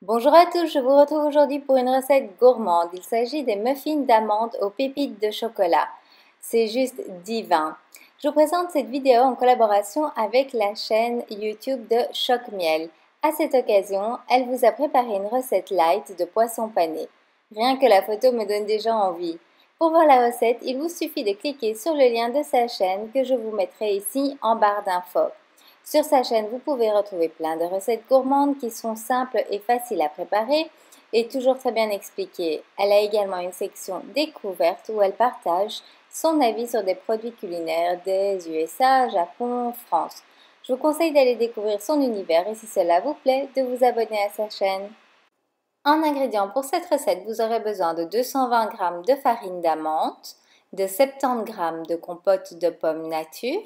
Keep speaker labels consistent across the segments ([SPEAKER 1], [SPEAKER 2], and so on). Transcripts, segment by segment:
[SPEAKER 1] Bonjour à tous, je vous retrouve aujourd'hui pour une recette gourmande. Il s'agit des muffins d'amandes aux pépites de chocolat. C'est juste divin. Je vous présente cette vidéo en collaboration avec la chaîne YouTube de Choc Miel. À cette occasion, elle vous a préparé une recette light de poisson pané. Rien que la photo me donne déjà envie. Pour voir la recette, il vous suffit de cliquer sur le lien de sa chaîne que je vous mettrai ici en barre d'infos. Sur sa chaîne, vous pouvez retrouver plein de recettes gourmandes qui sont simples et faciles à préparer et toujours très bien expliquées. Elle a également une section découverte où elle partage son avis sur des produits culinaires des USA, Japon, France. Je vous conseille d'aller découvrir son univers et si cela vous plaît, de vous abonner à sa chaîne. En ingrédients pour cette recette, vous aurez besoin de 220 g de farine d'amande, de 70 g de compote de pommes nature,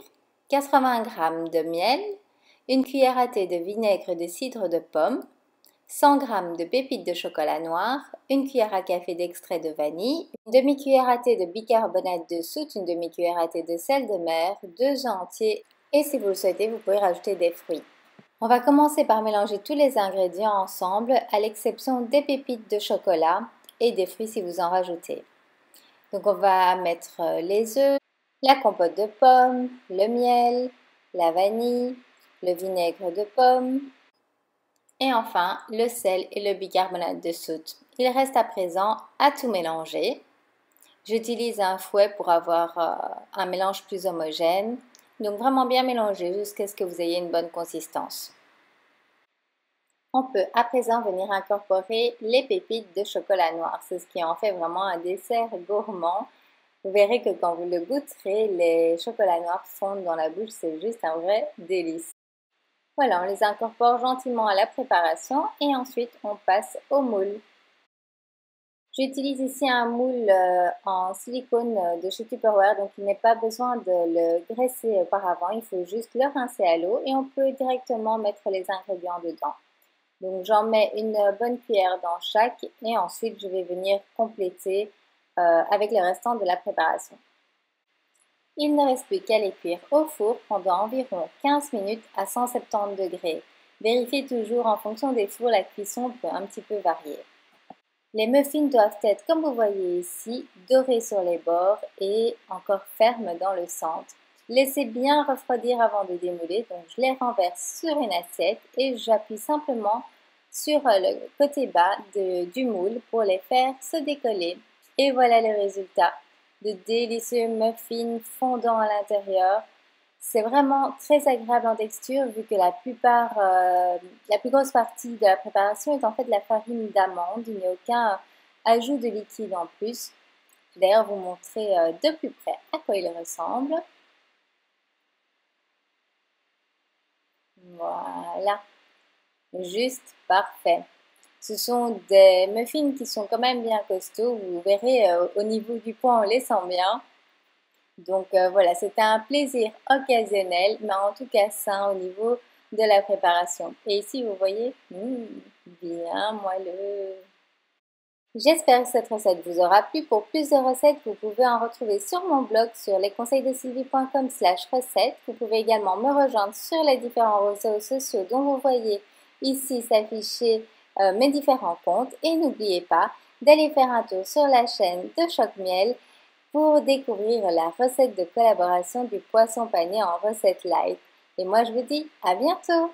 [SPEAKER 1] 80 g de miel, une cuillère à thé de vinaigre de cidre de pomme, 100 g de pépites de chocolat noir, une cuillère à café d'extrait de vanille, une demi-cuillère à thé de bicarbonate de soude, une demi-cuillère à thé de sel de mer, 2 œufs entiers et si vous le souhaitez, vous pouvez rajouter des fruits. On va commencer par mélanger tous les ingrédients ensemble, à l'exception des pépites de chocolat et des fruits si vous en rajoutez. Donc on va mettre les œufs, la compote de pommes, le miel, la vanille, le vinaigre de pomme et enfin le sel et le bicarbonate de soude. Il reste à présent à tout mélanger. J'utilise un fouet pour avoir un mélange plus homogène. Donc vraiment bien mélanger jusqu'à ce que vous ayez une bonne consistance. On peut à présent venir incorporer les pépites de chocolat noir. C'est ce qui en fait vraiment un dessert gourmand. Vous verrez que quand vous le goûterez, les chocolats noirs fondent dans la bouche. C'est juste un vrai délice. Voilà, on les incorpore gentiment à la préparation et ensuite on passe au moule. J'utilise ici un moule en silicone de chez Tupperware, donc il n'est pas besoin de le graisser auparavant. Il faut juste le rincer à l'eau et on peut directement mettre les ingrédients dedans. Donc j'en mets une bonne cuillère dans chaque et ensuite je vais venir compléter avec le restant de la préparation. Il ne reste plus qu'à les cuire au four pendant environ 15 minutes à 170 degrés. Vérifiez toujours en fonction des fours, la cuisson peut un petit peu varier. Les muffins doivent être, comme vous voyez ici, dorés sur les bords et encore fermes dans le centre. Laissez bien refroidir avant de démouler, donc je les renverse sur une assiette et j'appuie simplement sur le côté bas du moule pour les faire se décoller. Et voilà le résultat, de délicieux muffins fondants à l'intérieur. C'est vraiment très agréable en texture vu que la plus grosse partie de la préparation est en fait de la farine d'amande. Il n'y a aucun ajout de liquide en plus. Je vais d'ailleurs vous montrer de plus près à quoi il ressemble. Voilà, juste parfait. Ce sont des muffins qui sont quand même bien costauds. Vous verrez au niveau du poids, on les sent bien. Donc voilà, c'était un plaisir occasionnel, mais en tout cas sain au niveau de la préparation. Et ici, vous voyez, bien moelleux. J'espère que cette recette vous aura plu. Pour plus de recettes, vous pouvez en retrouver sur mon blog sur lesconseilsdesylvie.com/recettes. Vous pouvez également me rejoindre sur les différents réseaux sociaux dont vous voyez ici s'afficher mes différents comptes. Et n'oubliez pas d'aller faire un tour sur la chaîne de Choc Miel pour découvrir la recette de collaboration du poisson pané en recette light. Et moi, je vous dis à bientôt!